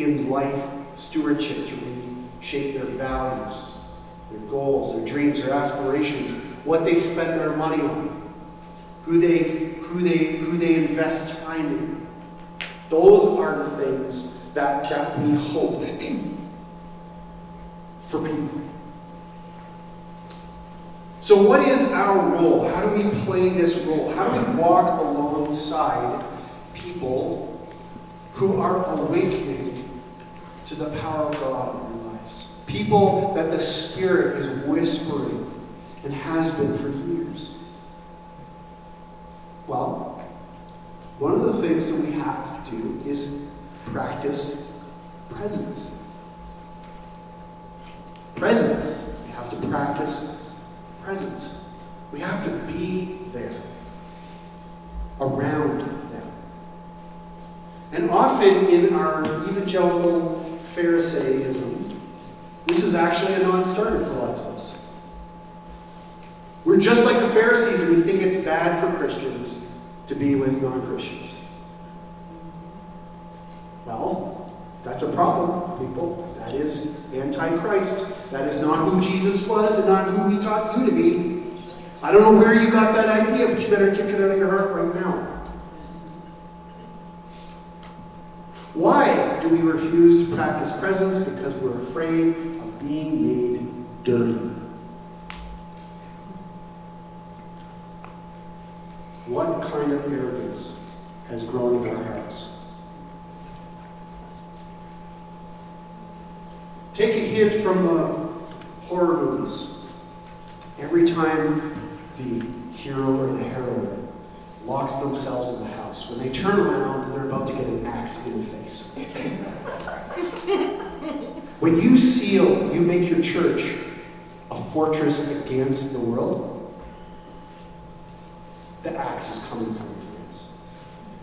in life stewardship to reshape their values, their goals, their dreams, their aspirations, what they spend their money on, who they invest time in. Those are the things that we hope for people. So what is our role? How do we play this role? How do we walk alongside people who are awakening to the power of God in their lives? People that the Spirit is whispering and has been for years. Well, one of the things that we have to do is practice presence. Presence. We have to practice presence. We have to be there, around them. And often in our evangelical Pharisaism, this is actually a non-starter for lots of us. We're just like the Pharisees, and we think it's bad for Christians to be with non-Christians. Well, that's a problem, people. That is anti-Christ. That is not who Jesus was and not who he taught you to be. I don't know where you got that idea, but you better kick it out of your heart right now. Why do we refuse to practice presence? Because we're afraid of being made dirty. What kind of arrogance has grown in our hearts? Take a hint from the horror movies. Every time the hero or the heroine locks themselves in the house, when they turn around, they're about to get an axe in the face. When you seal, you make your church a fortress against the world, the axe is coming from your friends.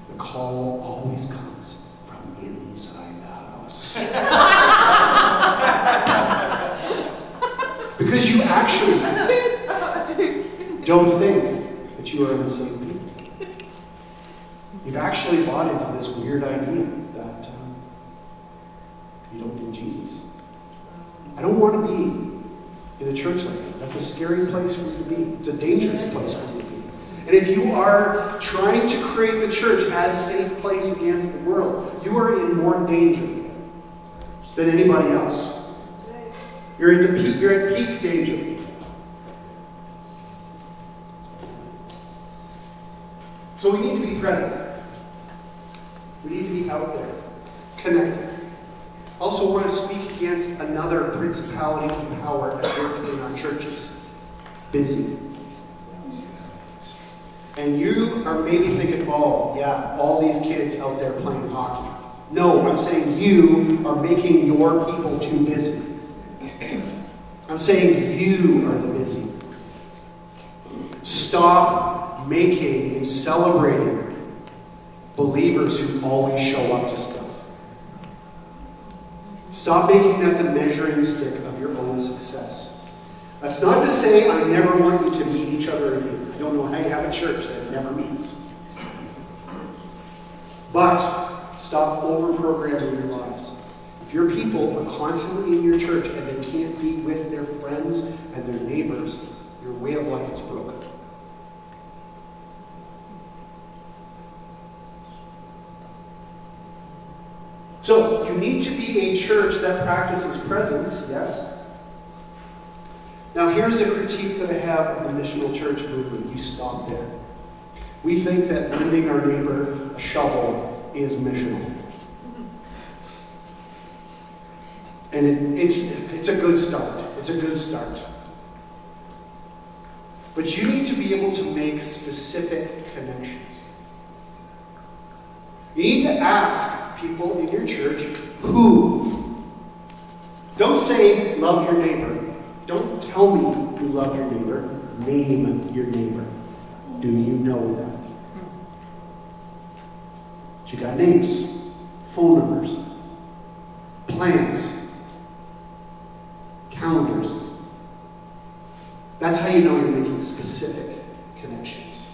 The call always comes from inside the house. Because you actually don't think that you are unsaved people. You've actually bought into this weird idea that you don't need Jesus. I don't want to be in a church like that. That's a scary place for you to be. It's a dangerous place for you to be. And if you are trying to create the church as a safe place against the world, you are in more danger than anybody else. You're at peak danger. So we need to be present. We need to be out there, connected. Also want to speak against another principality and power at work in our churches. Busy. And you are maybe thinking, oh, yeah, all these kids out there playing hockey. No, I'm saying you are making your people too busy. I'm saying you are the busy. Stop making and celebrating believers who always show up to stuff. Stop making that the measuring stick of your own success. That's not to say I never want you to meet each other again. I don't know how you have a church that never meets. But stop over-programming your lives. If your people are constantly in your church and they can't be with their friends and their neighbors, your way of life is broken. So, you need to be a church that practices presence, yes? Now, here's a critique that I have of the missional church movement. You stop there. We think that lending our neighbor a shovel is missional. And it's a good start. It's a good start. But you need to be able to make specific connections. You need to ask people in your church who. Don't say, love your neighbor. Don't tell me you love your neighbor. Name your neighbor. Do you know them? But you got names, phone numbers, plans, calendars. That's how you know you're making specific connections.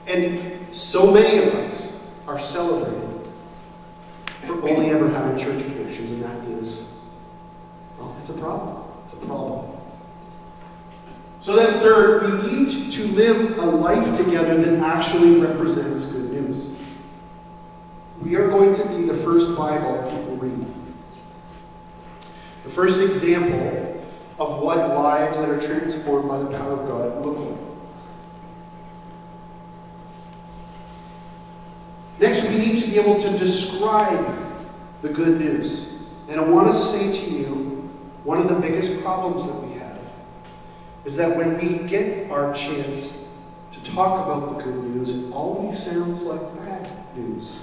And so many of us are celebrated for only having church connections, and that is, well, it's a problem. It's a problem. So then third, we need to live a life together that actually represents good news. We are going to be the first Bible people read. The first example of what lives that are transformed by the power of God look like. Next, we need to be able to describe the good news. And I want to say to you, one of the biggest problems that we have is that when we get our chance to talk about the good news, it always sounds like bad news.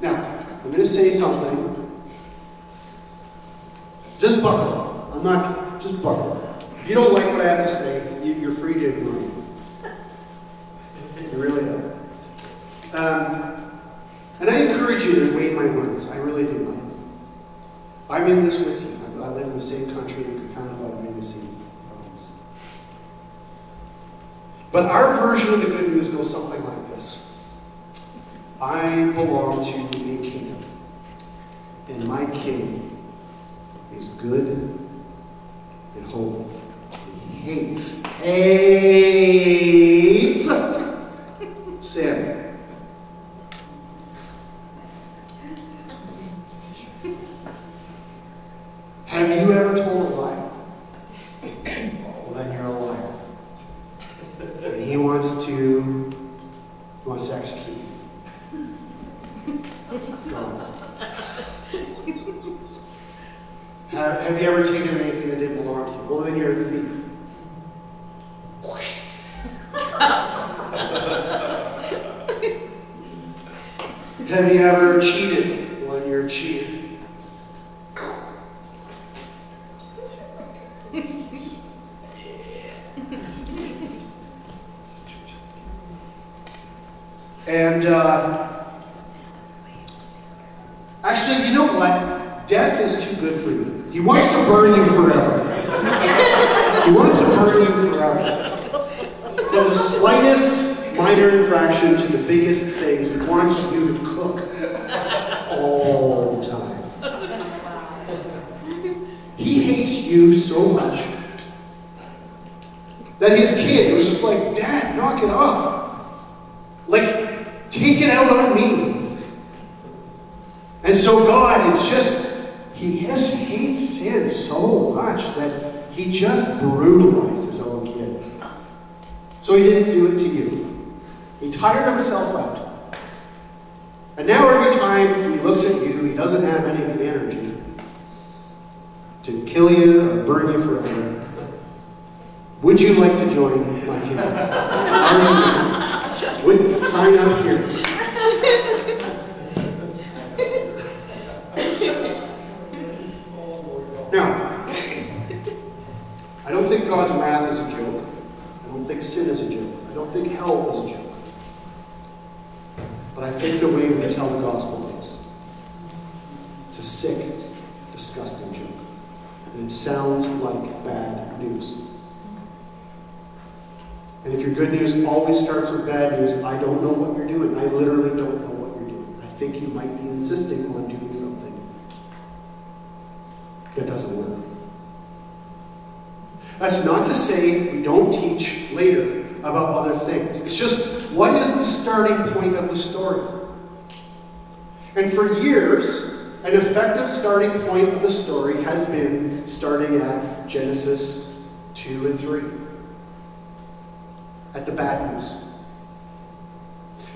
Now, I'm going to say something. Just buckle up. I'm not, just buckle up. If you don't like what I have to say, you're free to ignore me. You really are. And I encourage you to weigh my words. I really do. I'm in this with you. I live in the same country and confounded by many same problems. But our version of the good news goes something like this. I belong to a kingdom, and my king is good and holy. He hates sin. Have you ever told a lie? Well, then you're a liar. And he wants to execute you. God. Have you ever taken anything that didn't belong to you? Well, then you're a thief. Have you ever cheated? Well, then you're a cheater. And actually, you know what? Death is too good for you. He wants to burn you forever. He wants to burn you forever. From the slightest minor infraction to the biggest thing, he wants you to cook all the time. He hates you so much that his kid was just like, Dad, knock it off. Like, take it out on me. And so God is just, he just hates sin so much that he just brutalized his own kid. So he didn't do it to you. He tired himself out. And now every time he looks at you, he doesn't have any of the energy to kill you or burn you forever. Would you like to join my kingdom? Would sign up here. Now, I don't think God's wrath is a joke. I don't think sin is a joke. I don't think hell is a joke. But I think the way we tell the gospel is. It's a sick, disgusting joke. And it sounds like bad news. And if your good news always starts with bad news, I don't know what you're doing. I literally don't know what you're doing. I think you might be insisting on doing something that doesn't work. That's not to say we don't teach later about other things. It's just, what is the starting point of the story? And for years, an effective starting point of the story has been starting at Genesis 2 and 3. At the bad news.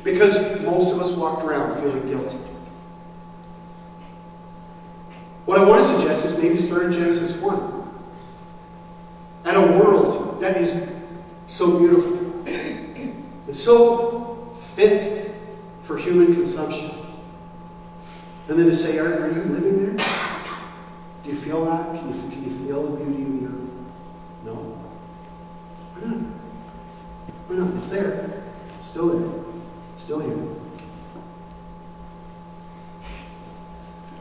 Because most of us walked around feeling guilty. What I want to suggest is maybe start in Genesis 1. At a world that is so beautiful. It's so fit for human consumption. And then to say, are you living there? Do you feel that? Can you feel the beauty of the earth? No? Why not? Why not? It's there. Still there. Still here.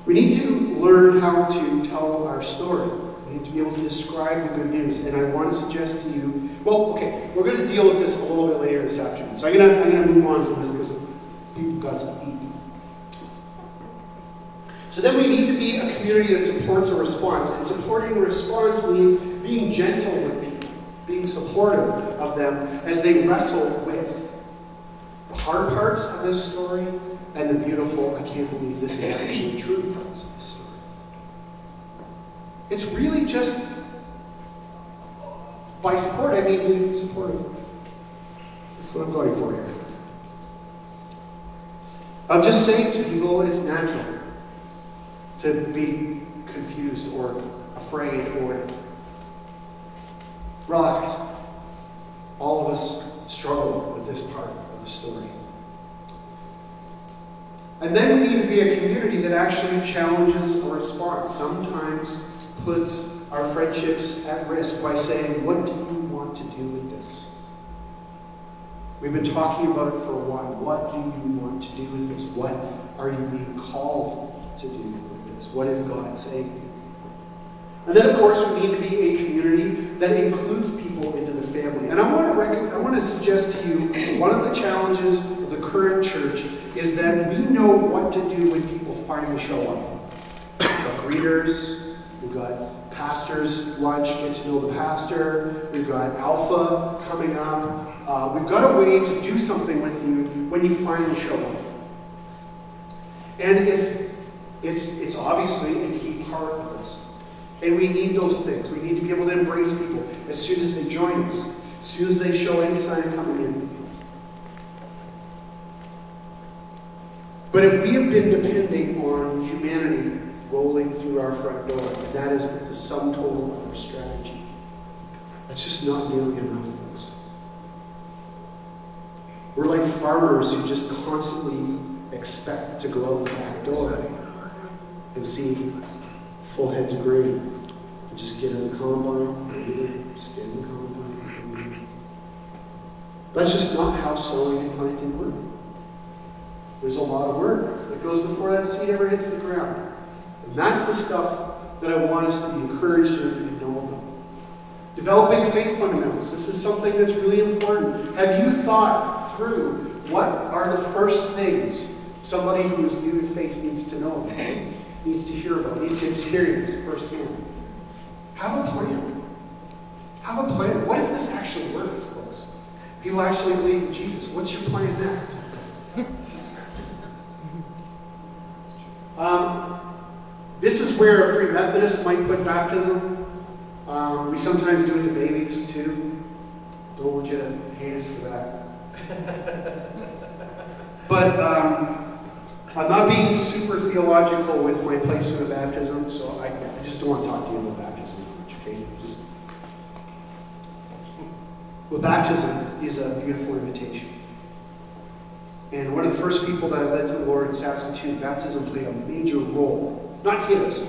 We need to learn how to tell our story. We need to be able to describe the good news. And I want to suggest to you, well, okay, we're going to deal with this a little bit later this afternoon. So I'm going to move on from this because people got to eat. So then we need to be a community that supports a response. And supporting a response means being gentle with people, being supportive of them as they wrestle with the hard parts of this story and the beautiful, I can't believe this is actually true parts of this story. It's really just, by support, I mean being supportive. That's what I'm going for here. I'm just saying to people it's natural to be confused or afraid or relax. All of us struggle with this part of the story. And then we need to be a community that actually challenges a response. Sometimes puts our friendships at risk by saying, what do you want to do with this? We've been talking about it for a while. What do you want to do with this? What are you being called to do with this? What is God saying? And then, of course, we need to be a community that includes people into the family. And I want to suggest to you, one of the challenges of the current church is that we know what to do when people finally show up. We've got greeters, we've got pastors' lunch, get to know the pastor, we've got Alpha coming up. We've got a way to do something with you when you finally show up. And it's obviously a key part of this. And we need those things. We need to be able to embrace people as soon as they join us, as soon as they show any sign of coming in. But if we have been depending on humanity rolling through our front door, and that is the sum total of our strategy, that's just not nearly enough, folks. We're like farmers who just constantly expect to go out the back door and see full heads of grain. And just get in the combine, just get in the combine. That's just not how sowing and planting work. There's a lot of work that goes before that seed ever hits the ground. And that's the stuff that I want us to be encouraged to know about. Developing faith fundamentals. This is something that's really important. Have you thought through what are the first things somebody who is new to faith needs to know, needs to hear about, needs to experience firsthand? Have a plan. Have a plan. What if this actually works, folks? People actually believe in Jesus. What's your plan next? This is where a Free Methodist might put baptism. We sometimes do it to babies too. Don't want you to hate us for that. But I'm not being super theological with my placement of baptism, so I just don't want to talk to you about baptism much, okay? Well, baptism is a beautiful invitation. And one of the first people that led to the Lord in Saskatoon, baptism played a major role. Not his,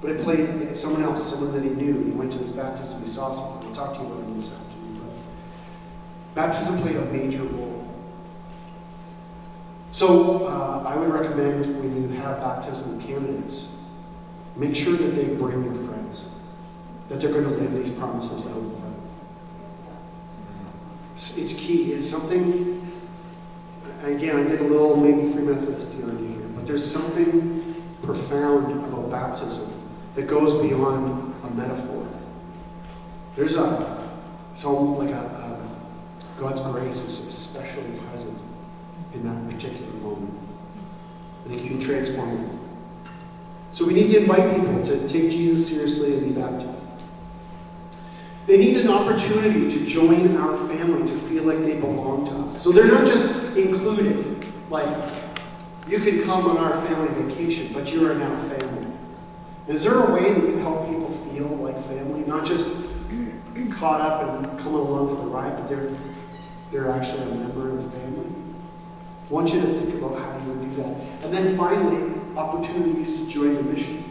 but it played someone else, someone that he knew. He went to this baptism, he saw something. I'll talk to you about it this afternoon. But baptism played a major role. So I would recommend when you have baptismal candidates, make sure that they bring their friends, that they're going to live these promises out in front of them. It's key. It's something, again, I get a little maybe Free Methodist theology here, but there's something profound about baptism that goes beyond a metaphor. There's God's grace is especially present in that particular moment. And it can be transformative. So we need to invite people to take Jesus seriously and be baptized. They need an opportunity to join our family, to feel like they belong to us. So they're not just included, like, you can come on our family vacation, but you are now family. Is there a way that you help people feel like family? Not just caught up and coming along for the ride, but they're actually a member of the family? I want you to think about how you would do that. And then finally, opportunities to join the mission.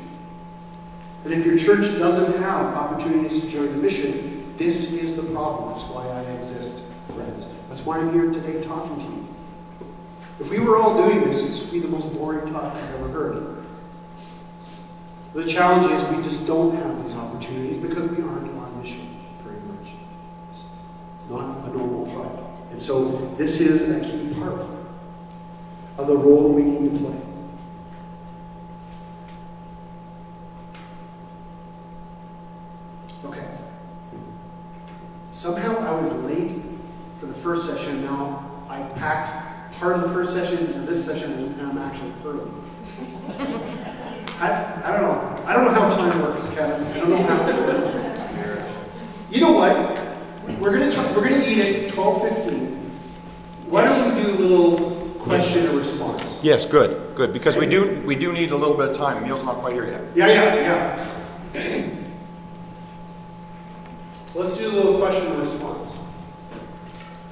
And if your church doesn't have opportunities to join the mission, this is the problem. That's why I exist, friends. That's why I'm here today talking to you. If we were all doing this, this would be the most boring talk I've ever heard. The challenge is we just don't have these opportunities because we aren't on mission very much. It's not a normal part. And so this is a key part of the role we need to play. Okay. Somehow I was late for the first session. Now I packed part of the first session into this session, and I'm actually early. I don't know. I don't know how time works, Kevin. I don't know how time works. You know what? We're gonna eat at 12:15. Why don't we do a little question and response? Yes, good, good. Because we do need a little bit of time. Meal's not quite here yet. Yeah. Let's do a little question and response.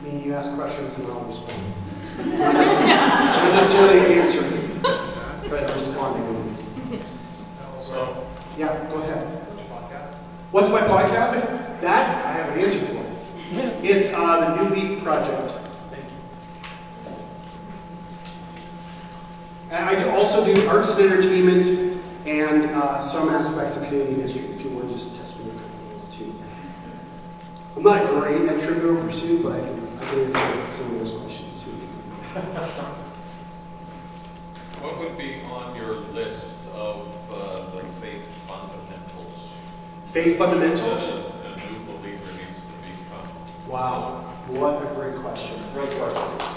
I mean, you ask questions and I'll respond. Not necessarily answering, but responding. So, yeah, go ahead. What's my podcast? That I have an answer for. It's the New Leaf Project. Thank you. And I also do arts and entertainment and some aspects of Canadian history, if you want to just test me a couple of those too. I'm not great at Trivial Pursuit, but I can answer some of those questions too. what would be on your list of the faith fundamentals? Faith fundamentals? A new believer needs to become. Wow, what a great question. Great question.